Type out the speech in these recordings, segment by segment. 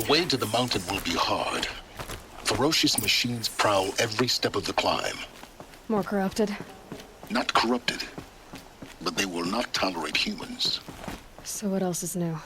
way to the mountain will be hard. Ferocious machines prowl every step of the climb. More corrupted? Not corrupted, but they will not tolerate humans. So what else is new?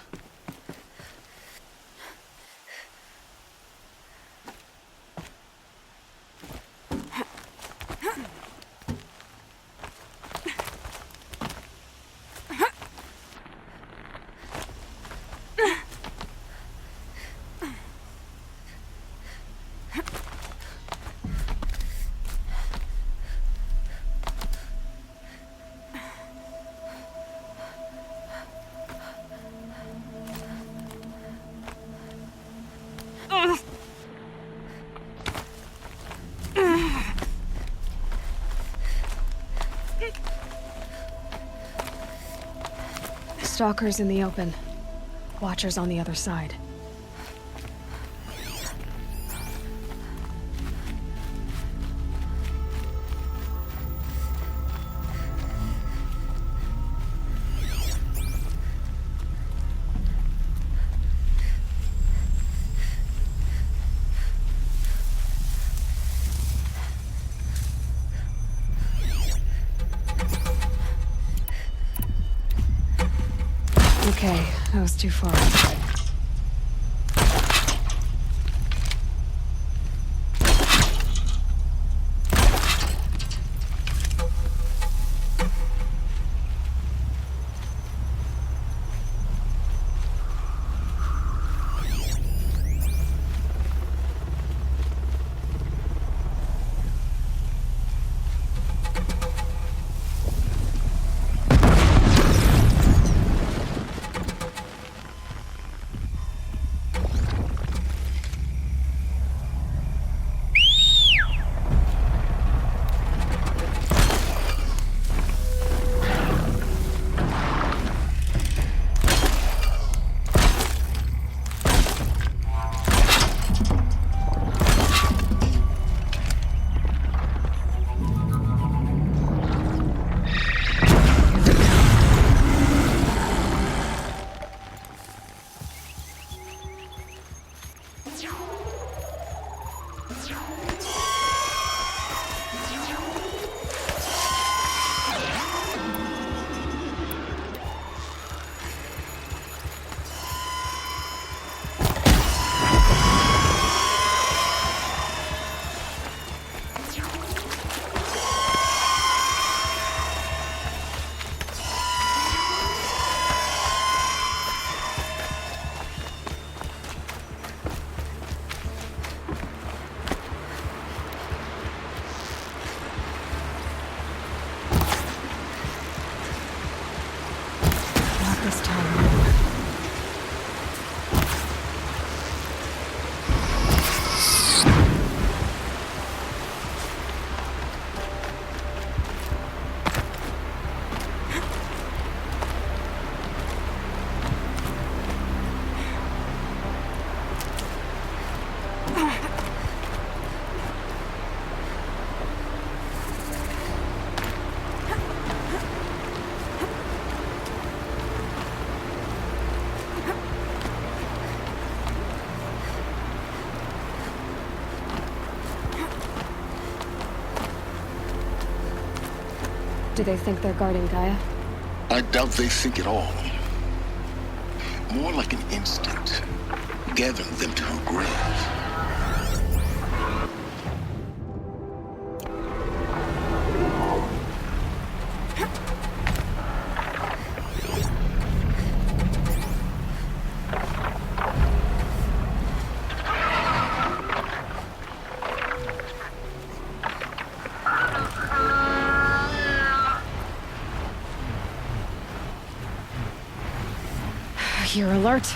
Stalkers in the open. Watchers on the other side. Okay, that was too far. This time. Do they think they're guarding Gaia? I doubt they think at all. More like an instinct, gathering them to her grave. You're alert.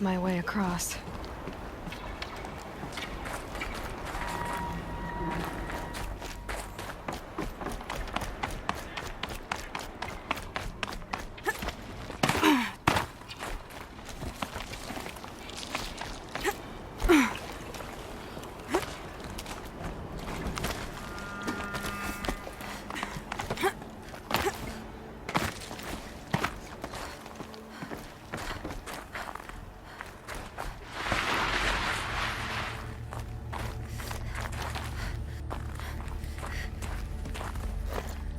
leads my way across.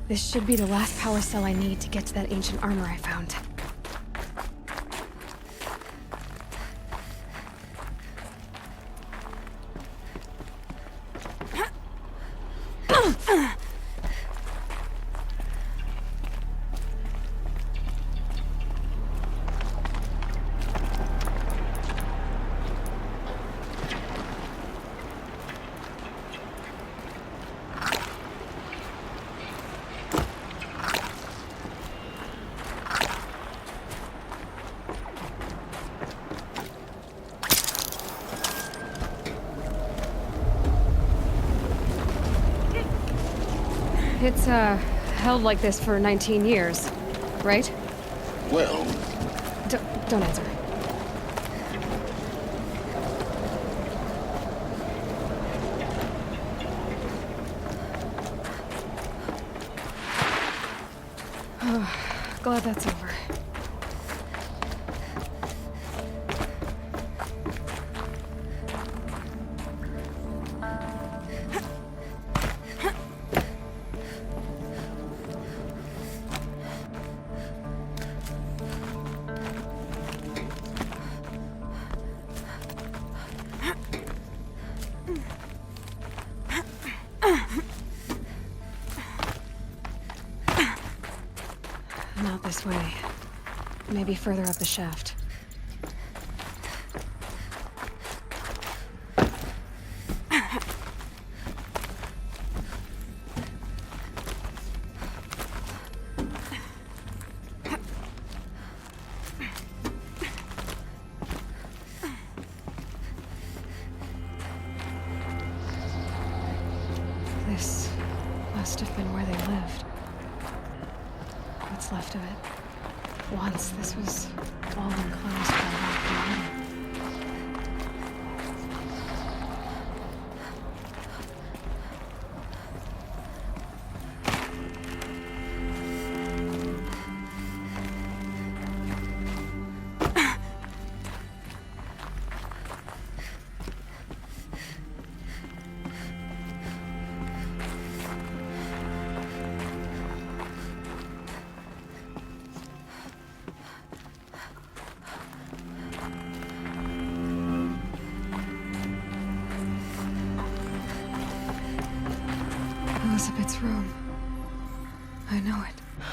This should be the last power cell I need to get to that ancient armor I found. It's, held like this for 19 years, right? Well, Don't answer. Glad that's over. Not this way. Maybe further up the shaft. This must have been where they lived. What's left of it. Once this was all enclosed by rock and water. Elizabeth's room. I know it.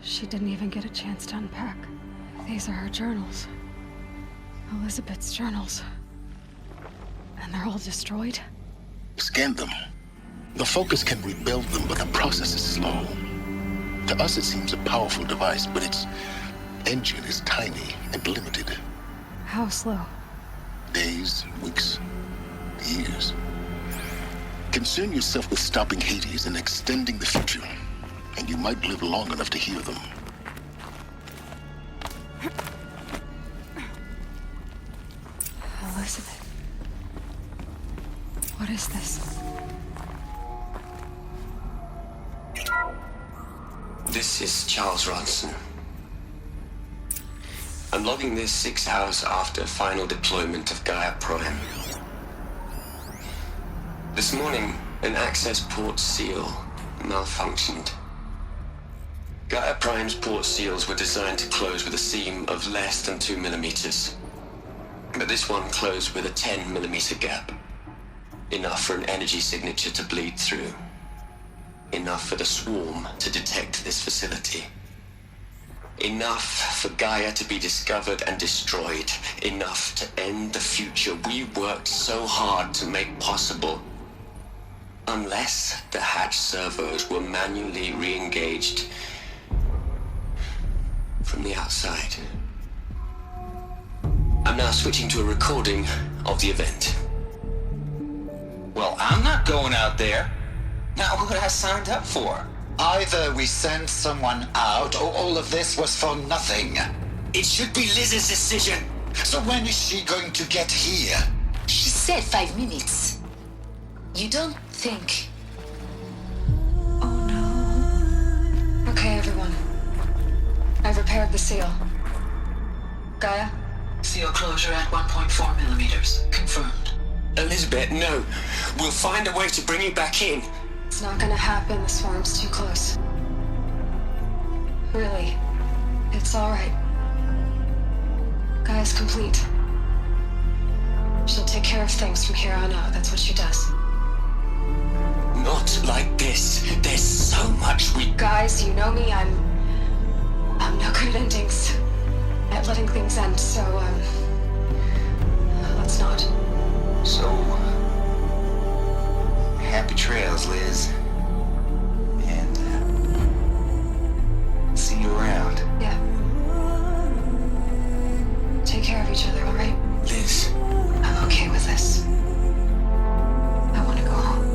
She didn't even get a chance to unpack. These are her journals. Elizabeth's journals. And they're all destroyed? scan them. The Focus can rebuild them, but the process is slow. To us, it seems a powerful device, but its engine is tiny and limited. How slow? Days, weeks, years. Concern yourself with stopping Hades and extending the future, and you might live long enough to hear them. Elizabeth. What is this? This is Charles Ronson. I'm logging this 6 hours after final deployment of Gaia Prime. This morning, an access port seal malfunctioned. Gaia Prime's port seals were designed to close with a seam of less than 2 millimeters. But this one closed with a 10 millimeter gap. Enough for an energy signature to bleed through. Enough for the swarm to detect this facility. Enough for Gaia to be discovered and destroyed. Enough to end the future we worked so hard to make possible. Unless the hatch servos were manually re-engaged from the outside. I'm now switching to a recording of the event. Well, I'm not going out there. Not what I signed up for. Either we send someone out, or all of this was for nothing. It should be Liz's decision. So when is she going to get here? She said 5 minutes. You don't think... Oh no. Okay, everyone. I've repaired the seal. Gaia? Seal closure at 1.4 millimeters. Confirmed. Elizabeth, no. We'll find a way to bring you back in. It's not gonna happen. The swarm's too close. Really. It's alright. Gaia's complete. She'll take care of things from here on out. That's what she does. Not like this. There's so much we... Guys, you know me. I'm no good at endings. At letting things end, so, let's not. So, happy trails, Liz. And, see you around. Yeah. Take care of each other, alright? Liz. I'm okay with this. I want to go home.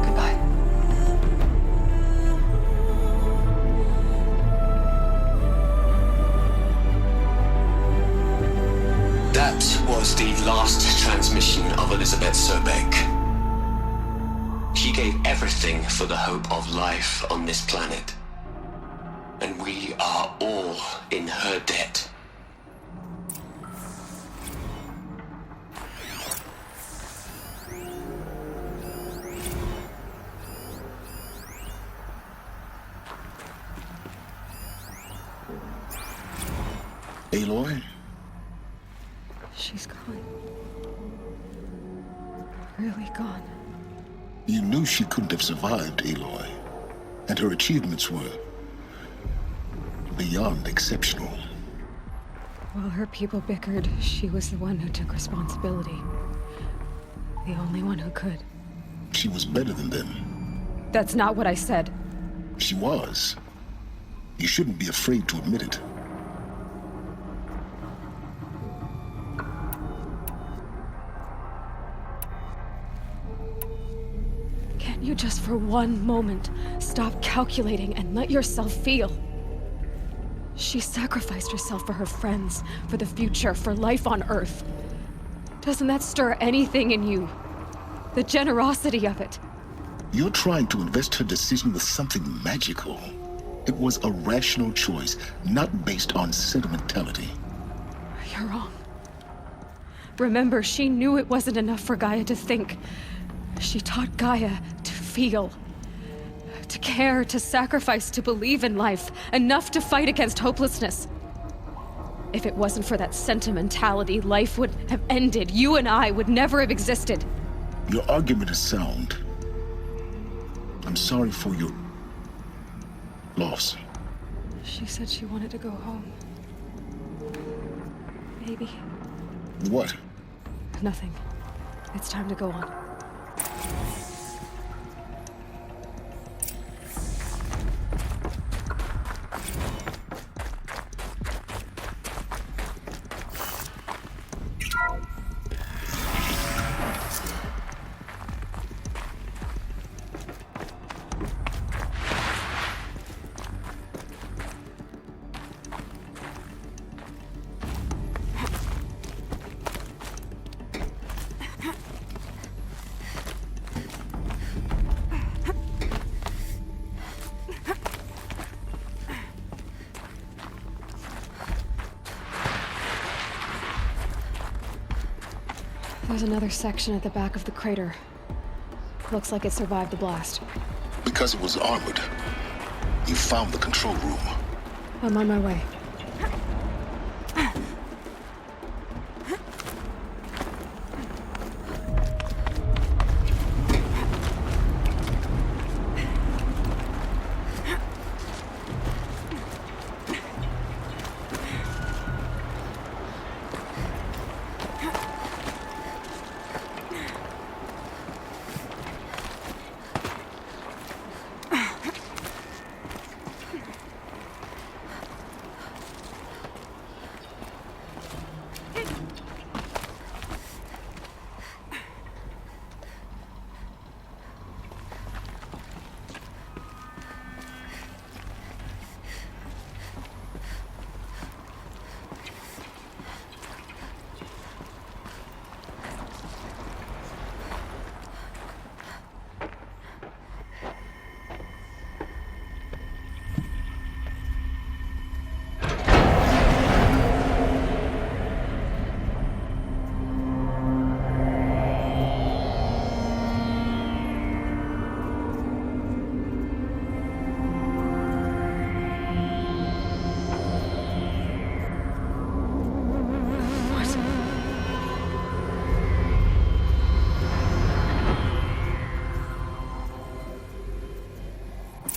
Goodbye. That was the last transmission of Elizabeth Sobek. She gave everything for the hope of life on this planet. And we are all in her debt. Aloy? She's gone. Really gone. You knew she couldn't have survived, Aloy. And her achievements were beyond exceptional. While her people bickered, she was the one who took responsibility. The only one who could. She was better than them. That's not what I said. She was. You shouldn't be afraid to admit it. Can't you just for one moment stop calculating and let yourself feel? She sacrificed herself for her friends, for the future, for life on Earth. Doesn't that stir anything in you? The generosity of it. You're trying to invest her decision with something magical. It was a rational choice, not based on sentimentality. You're wrong. Remember, she knew it wasn't enough for Gaia to think. She taught Gaia to feel. To care, to sacrifice, to believe in life. Enough to fight against hopelessness. If it wasn't for that sentimentality, life would have ended. You and I would never have existed. Your argument is sound. I'm sorry for your loss. She said she wanted to go home. Maybe. What? Nothing. It's time to go on. There's another section at the back of the crater. Looks like it survived the blast. Because it was armored. You found the control room. I'm on my way.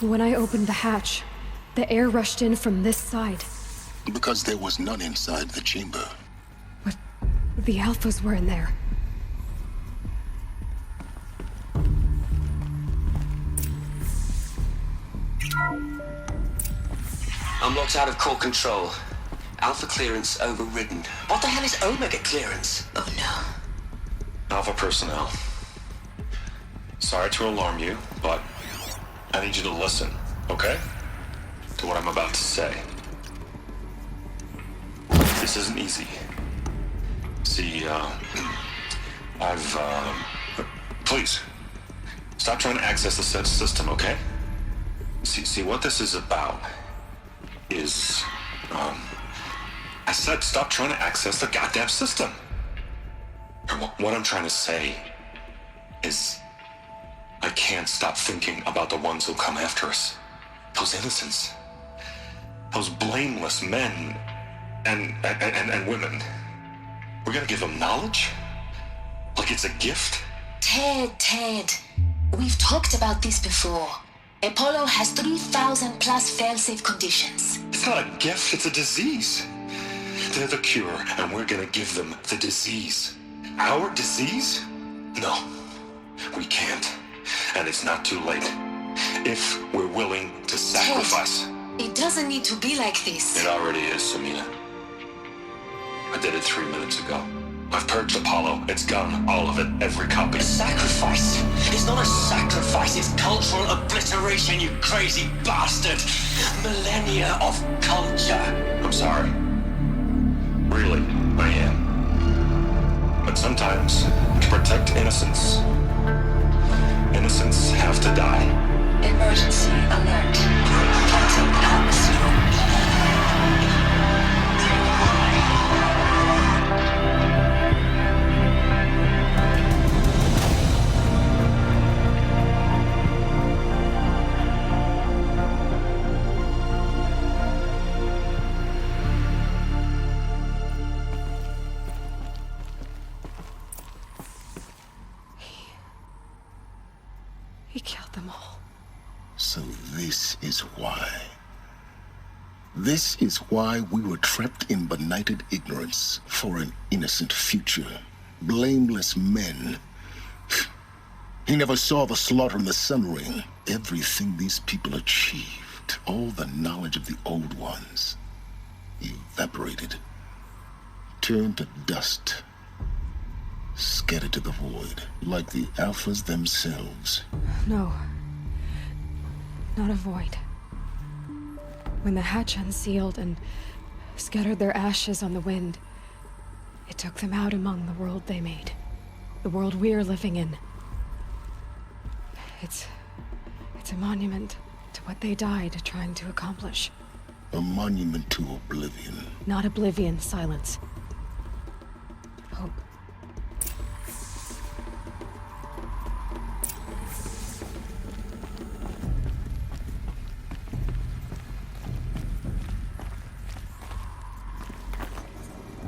When I opened the hatch, the air rushed in from this side. Because there was none inside the chamber. But the Alphas were in there. I'm locked out of core control. Alpha clearance overridden. What the hell is Omega clearance? Oh no. Alpha personnel. Sorry to alarm you, but I need you to listen, okay? To what I'm about to say. This isn't easy. See, please, stop trying to access the said system, okay? See, what this is about is, I said stop trying to access the goddamn system. What I'm trying to say is, I can't stop thinking about the ones who come after us. Those innocents. Those blameless men and women. We're gonna give them knowledge? Like it's a gift? Ted. We've talked about this before. Apollo has 3,000 plus fail-safe conditions. It's not a gift, it's a disease. They're the cure, and we're gonna give them the disease. Our disease? No, we can't. And it's not too late. If we're willing to sacrifice. Ted, it doesn't need to be like this. It already is, Samina. I did it 3 minutes ago. I've purged Apollo. It's gone. All of it. Every copy. A sacrifice? It's not a sacrifice, it's cultural obliteration, you crazy bastard! Millennia of culture! I'm sorry. Really, I am. But sometimes, to protect innocence, innocents have to die. Emergency alert. Toxic atmosphere. He killed them all. So this is why. This is why we were trapped in benighted ignorance for an innocent future. Blameless men. He never saw the slaughter in the Sun Ring. Everything these people achieved, all the knowledge of the old ones, evaporated, turned to dust, scattered to the void, like the Alphas themselves. No. Not a void. When the hatch unsealed and scattered their ashes on the wind, it took them out among the world they made. The world we're living in. It's a monument to what they died trying to accomplish. A monument to oblivion. Not oblivion, silence. Hope.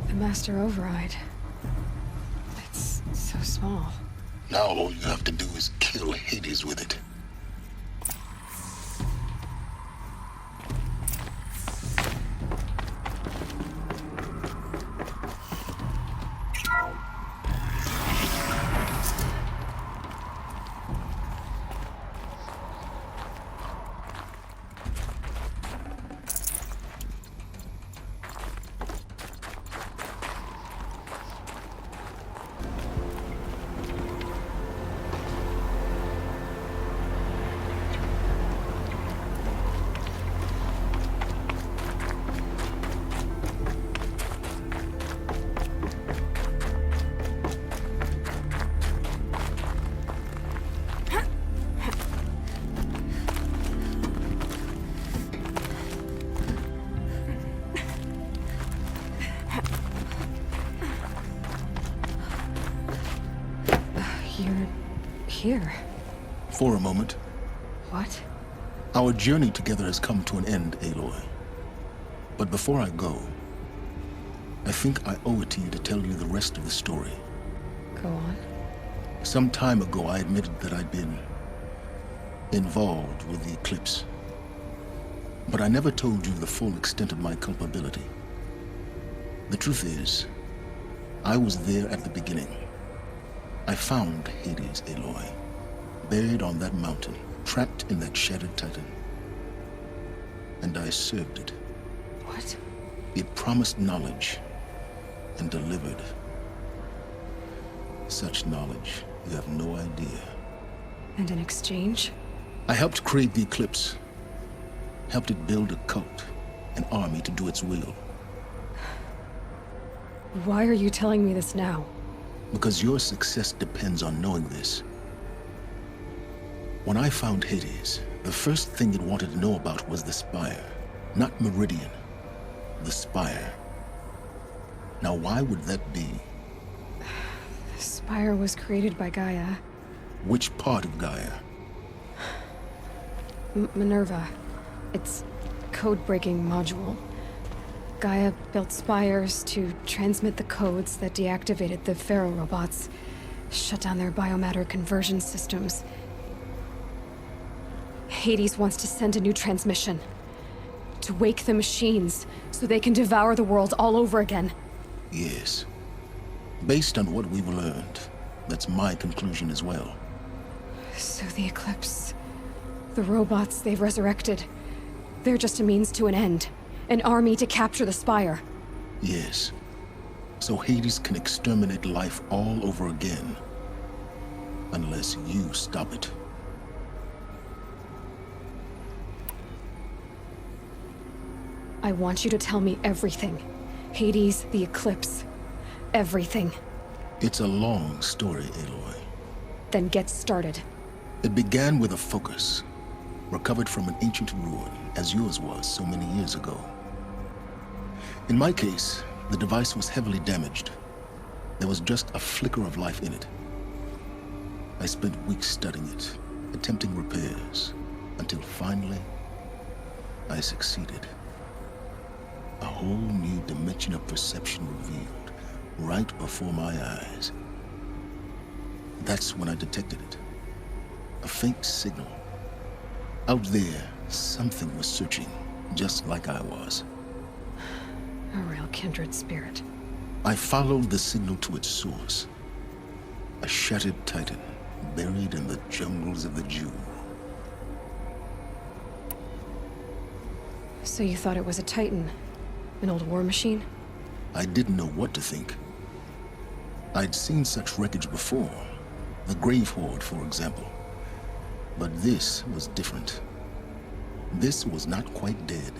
The Master Override. It's so small. Now all you have to do is kill Hades with it. You're here. For a moment. What? Our journey together has come to an end, Aloy. But before I go, I think I owe it to you to tell you the rest of the story. Go on. Some time ago, I admitted that I'd been involved with the eclipse. But I never told you the full extent of my culpability. The truth is, I was there at the beginning. I found Hades, Aloy, buried on that mountain, trapped in that shattered titan. And I served it. What? It promised knowledge and delivered. Such knowledge, you have no idea. And in exchange? I helped create the eclipse. Helped it build a cult, an army to do its will. Why are you telling me this now? Because your success depends on knowing this. When I found Hades, the first thing it wanted to know about was the Spire. Not Meridian. The Spire. Now why would that be? The Spire was created by Gaia. Which part of Gaia? Minerva. It's code-breaking module. Gaia built spires to transmit the codes that deactivated the Pharaoh robots, shut down their biomatter conversion systems. Hades wants to send a new transmission. To wake the machines, so they can devour the world all over again. Yes. Based on what we've learned, that's my conclusion as well. So the Eclipse... the robots they've resurrected... they're just a means to an end. An army to capture the Spire. Yes. So Hades can exterminate life all over again. Unless you stop it. I want you to tell me everything. Hades, the Eclipse. Everything. It's a long story, Aloy. Then get started. It began with a focus. Recovered from an ancient ruin, as yours was so many years ago. In my case, the device was heavily damaged. There was just a flicker of life in it. I spent weeks studying it, attempting repairs, until finally, I succeeded. A whole new dimension of perception revealed, right before my eyes. That's when I detected it. A faint signal. Out there, something was searching, just like I was. A real kindred spirit. I followed the signal to its source. A shattered titan, buried in the jungles of the Jew. So you thought it was a titan? An old war machine? I didn't know what to think. I'd seen such wreckage before. The Grave Horde, for example. But this was different. This was not quite dead.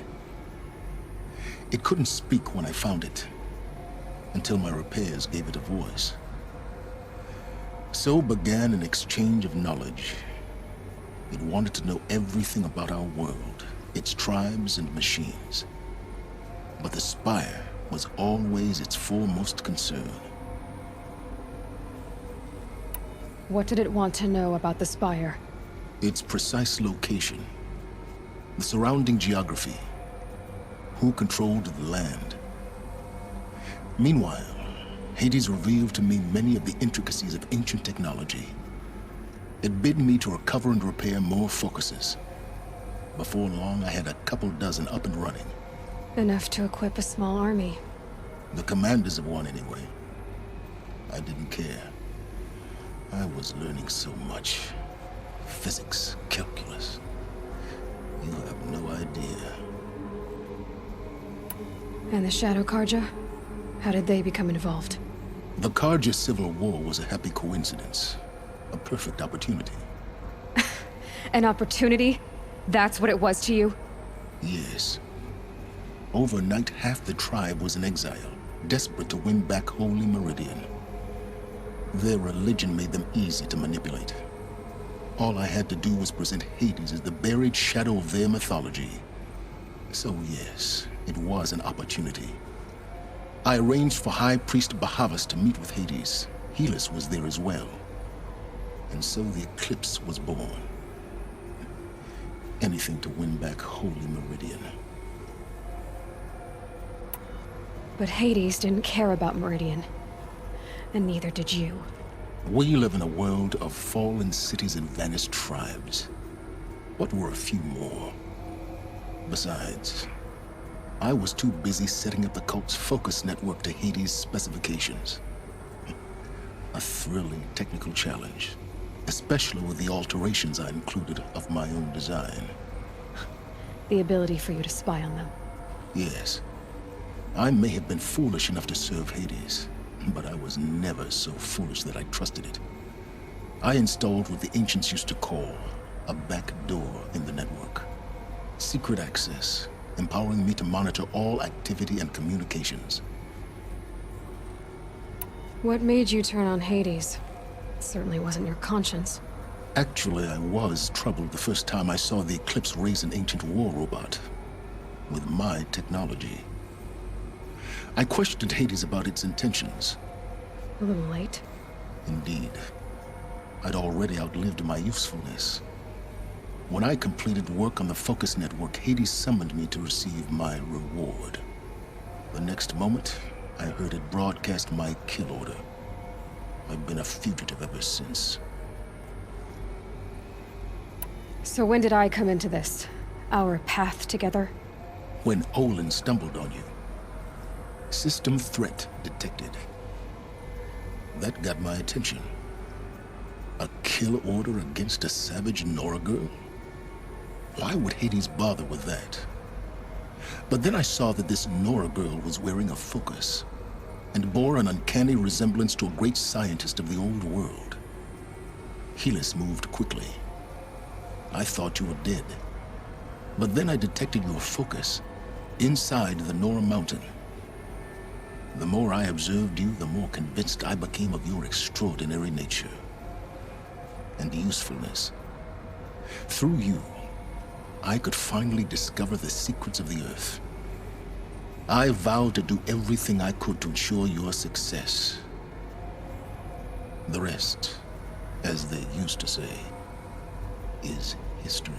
It couldn't speak when I found it, until my repairs gave it a voice. So began an exchange of knowledge. It wanted to know everything about our world, its tribes and machines. But the Spire was always its foremost concern. What did it want to know about the Spire? Its precise location, the surrounding geography, who controlled the land. Meanwhile, Hades revealed to me many of the intricacies of ancient technology. It bid me to recover and repair more focuses. Before long, I had a couple dozen up and running. Enough to equip a small army. The commanders of one, anyway. I didn't care. I was learning so much. Physics, calculus. You have no idea. And the Shadow Karja? How did they become involved? The Karja Civil War was a happy coincidence. A perfect opportunity. An opportunity? That's what it was to you? Yes. Overnight, half the tribe was in exile, desperate to win back Holy Meridian. Their religion made them easy to manipulate. All I had to do was present Hades as the buried shadow of their mythology. So yes, it was an opportunity. I arranged for High Priest Bahavas to meet with Hades. Helis was there as well. And so the Eclipse was born. Anything to win back Holy Meridian. But Hades didn't care about Meridian. And neither did you. We live in a world of fallen cities and vanished tribes. What were a few more? Besides, I was too busy setting up the cult's focus network to Hades' specifications. A thrilling technical challenge, especially with the alterations I included of my own design. The ability for you to spy on them. Yes. I may have been foolish enough to serve Hades, but I was never so foolish that I trusted it. I installed what the ancients used to call a back door in the network. Secret access, empowering me to monitor all activity and communications. What made you turn on Hades? It certainly wasn't your conscience. Actually, I was troubled the first time I saw the Eclipse raise an ancient war robot with my technology. I questioned Hades about its intentions. A little late. Indeed. I'd already outlived my usefulness. When I completed work on the Focus Network, Hades summoned me to receive my reward. The next moment, I heard it broadcast my kill order. I've been a fugitive ever since. So when did I come into this? Our path together? When Olin stumbled on you. System threat detected. That got my attention. A kill order against a savage Nora girl? Why would Hades bother with that? But then I saw that this Nora girl was wearing a focus, and bore an uncanny resemblance to a great scientist of the old world. Helis moved quickly. I thought you were dead. But then I detected your focus inside the Nora mountain. The more I observed you, the more convinced I became of your extraordinary nature and usefulness. Through you, I could finally discover the secrets of the Earth. I vowed to do everything I could to ensure your success. The rest, as they used to say, is history.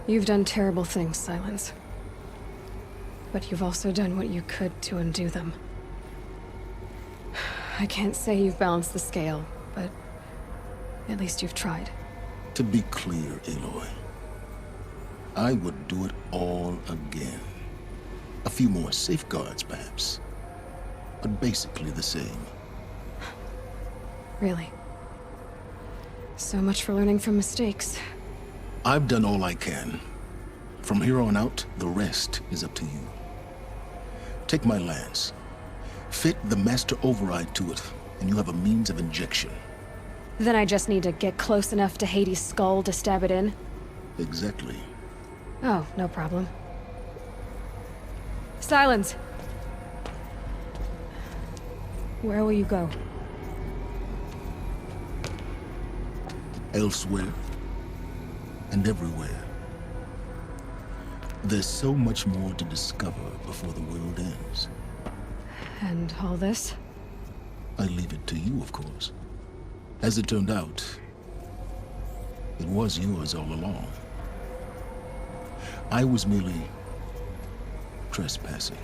You've done terrible things, Silence. But you've also done what you could to undo them. I can't say you've balanced the scale, but at least you've tried. To be clear, Aloy, I would do it all again. A few more safeguards, perhaps, but basically the same. Really? So much for learning from mistakes. I've done all I can. From here on out, the rest is up to you. Take my lance. Fit the master override to it, and you have a means of injection. Then I just need to get close enough to Hades' skull to stab it in? Exactly. Oh, no problem. Silence! Where will you go? Elsewhere. And everywhere. There's so much more to discover before the world ends. And all this? I leave it to you, of course. As it turned out, it was yours all along. I was merely trespassing.